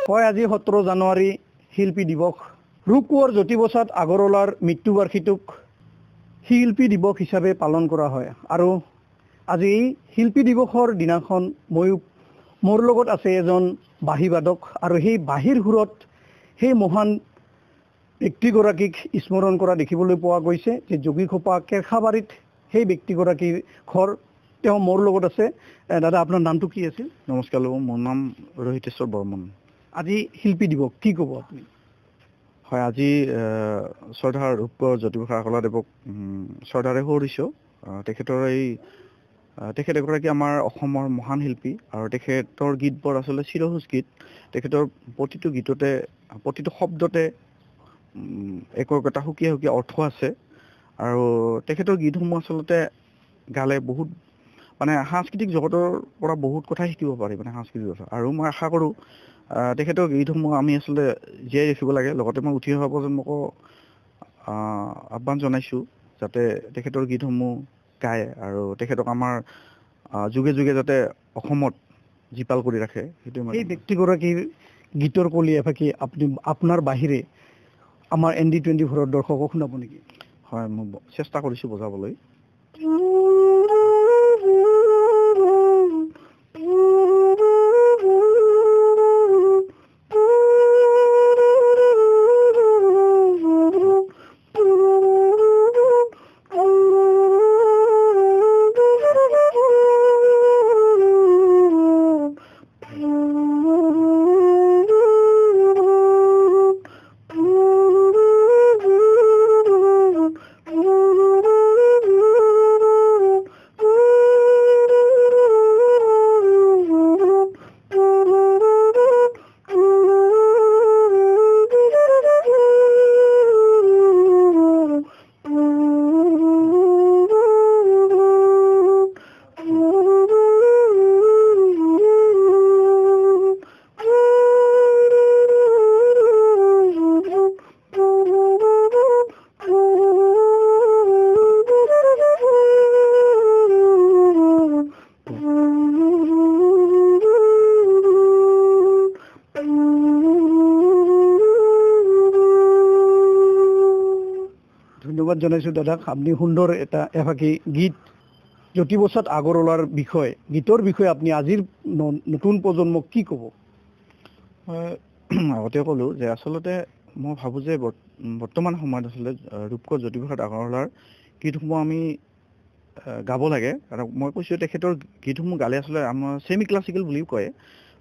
হয় আজি 17 জানুৱাৰী শিল্পী দিৱস ৰূপকোঁৱৰ জ্যোতিপ্ৰসাদ আগৰৱালাৰ মৃত্যুবাৰ্ষিকীক শিল্পী দিৱস হিচাপে পালন কৰা হয় আৰু আজি এই শিল্পী দিৱসৰ দিনাখন মোৰ লগত আছে এজন বাঁহীবাদক আৰু সেই বাঁহীৰ সুৰত সেই মহান ব্যক্তিগৰাকীক স্মৰণ কৰা দেখিবলৈ পোৱা গৈছে যে যোগীঘোপা কেৰখাবাৰীত সেই ব্যক্তিগৰাকীৰ ঘৰ তেওঁ মোৰ লগত আছে দাদা আপোনাৰ নামটো কি আছিল নমস্কাৰ মোৰ নাম ৰোহিতেশ্বৰ বৰ্মন আজি শিল্পী দিৱস কি ক'ব আপুনি হয় আজি চৰ্দাৰ ৰূপকোঁৱৰ জ্যোতিপ্ৰসাদ আগৰৱালাদেৱক চৰ্দাৰে সুঁৱৰিছোঁ তেখেতৰ তেখেত এগৰাকী আমাৰ অসমৰ মহান শিল্পী আৰু তেখেতৰ গীতবোৰ আচলতে চিৰসেউজ গীত তেখেতৰ প্ৰতিটো গীততে প্ৰতিটো শব্দতে একো সুকীয়া সুকীয়া অৰ্থ আছে আৰু তেখেতৰ গীতসমূহ আচলতে গালে বহুত মানে সাংস্কৃতিক জগতৰ পৰা বহুত কথা শিকিব পাৰি মানে সাংস্কৃতিক কথা আৰু মই আশা কৰোঁ তেখেতৰ গীতসমূহ আমি আচলতে জীয়াই ৰাখিব লাগে লগতে মই উঠি অহা প্ৰজন্মকো আহ্বান জনাইছোঁ যাতে তেখেতৰ গীতসমূহ গায় আৰু তেখেতক আমাৰ যুগে যুগে যাতে অসমত জীপাল কৰি ৰাখে সেইটো এই ব্যক্তিগৰাকীৰ গীতৰ কলি এফাকি আপুনি আপোনাৰ বাহিৰে আমাৰ ND24 দৰ্শকক শুনাব নেকি হয় মই চেষ্টা কৰিছোঁ বজাবলৈ ধন্যবাদ জনাইছোঁ দাদাক আপুনি সুন্দৰ এটা এফাকি গীত জ্যোতিপ্ৰসাদ আগৰৱালাৰ বিষয়ে গীতৰ বিষয়ে আপুনি আজিৰ নতুন প্ৰজন্মক কি ক'ব আগতে ক'লোঁ যে আচলতে মই ভাবোঁ যে বৰ্তমান সময়ত আচলতে ৰূপকোঁৱৰ জ্যোতিপ্ৰসাদ আগৰৱালাৰ গীতসমূহ আমি গাব লাগে আৰু মই কৈছোঁ তেখেতৰ গীতসমূহ গালে আচলতে আমাৰ ছেমি ক্লাছিকেল বুলিও কয়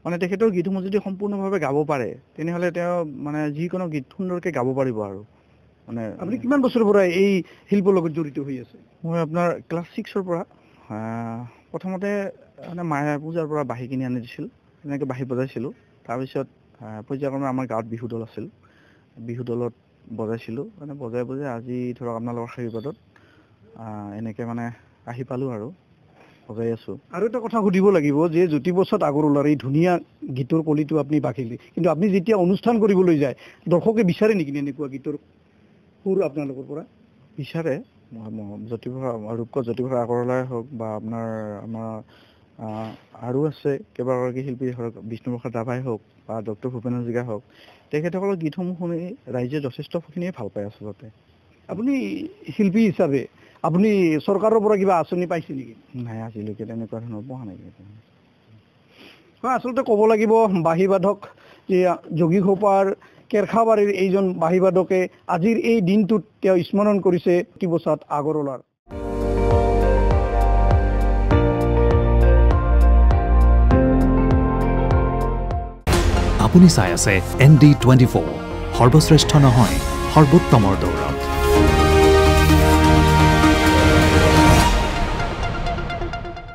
মানে তেখেতৰ গীতসমূহ যদি সম্পূৰ্ণভাৱে গাব পাৰে তেনেহ'লে তেওঁ মানে যিকোনো গীত সুন্দৰকৈ গাব পাৰিব আৰু মানে আপুনি কিমান বছৰৰ পৰা এই শিল্পৰ লগত জড়িত হৈ আছে মই আপোনাৰ ক্লাছ 6ৰ পৰা প্ৰথমতে মানে মায়ে পূজাৰ পৰা বাঁহী কিনি আনি দিছিল তেনেকৈ বাঁহী বজাইছিলোঁ তাৰপিছত পৰ্যায়ক্ৰমে আমাৰ গাঁৱত বিহু দল আছিল বিহু দলত বজাইছিলোঁ মানে বজাই আজি ধৰক আপোনালোকৰ আশীৰ্বাদত এনেকৈ মানে আহি পালোঁ আৰু বজাই আছোঁ আৰু এটা কথা সুধিব লাগিব যে জ্যোতিপ্ৰসাদ আগৰৱালাৰ এই ধুনীয়া গীতৰ কলিটো আপুনি বাখিলে কিন্তু আপুনি যেতিয়া অনুষ্ঠান কৰিবলৈ যায় দৰ্শকে বিচাৰে নেকি এনেকুৱা গীতৰ সুৰ আপোনালোকৰ পৰা বিচাৰে ৰূপকোঁৱৰ জ্যোতিপ্ৰসাদ আগৰৱালাই হওক বা আমাৰ আৰু আছে কেইবাগৰাকী শিল্পী ধৰক বিষ্ণুপ্ৰসাদ ৰাভাই হওক বা ডক্টৰ ভূপেন হাজৰিকা হওক তেখেতসকলৰ গীতসমূহ শুনি ৰাইজে যথেষ্টখিনিয়ে ভাল পায় আচলতে আপুনি শিল্পী হিচাপে আপুনি চৰকাৰৰ পৰা কিবা আঁচনি পাইছে নেকি নাই আজিলৈকে তেনেকুৱা ধৰণৰ পোৱা নাই হয় আচলতে ক'ব লাগিব বাঁহীবাদক যে যোগীঘোপাৰ কেৰখাবাৰীৰ এইজন বাঁহীবাদকে আজিৰ এই দিনটোত তেওঁ স্মৰণ কৰিছে জ্যোতিপ্ৰসাদ আগৰৱালাৰ আপুনি চাই আছে ND24 সৰ্বশ্ৰেষ্ঠ নহয় সৰ্বোত্তমৰ দৌৰ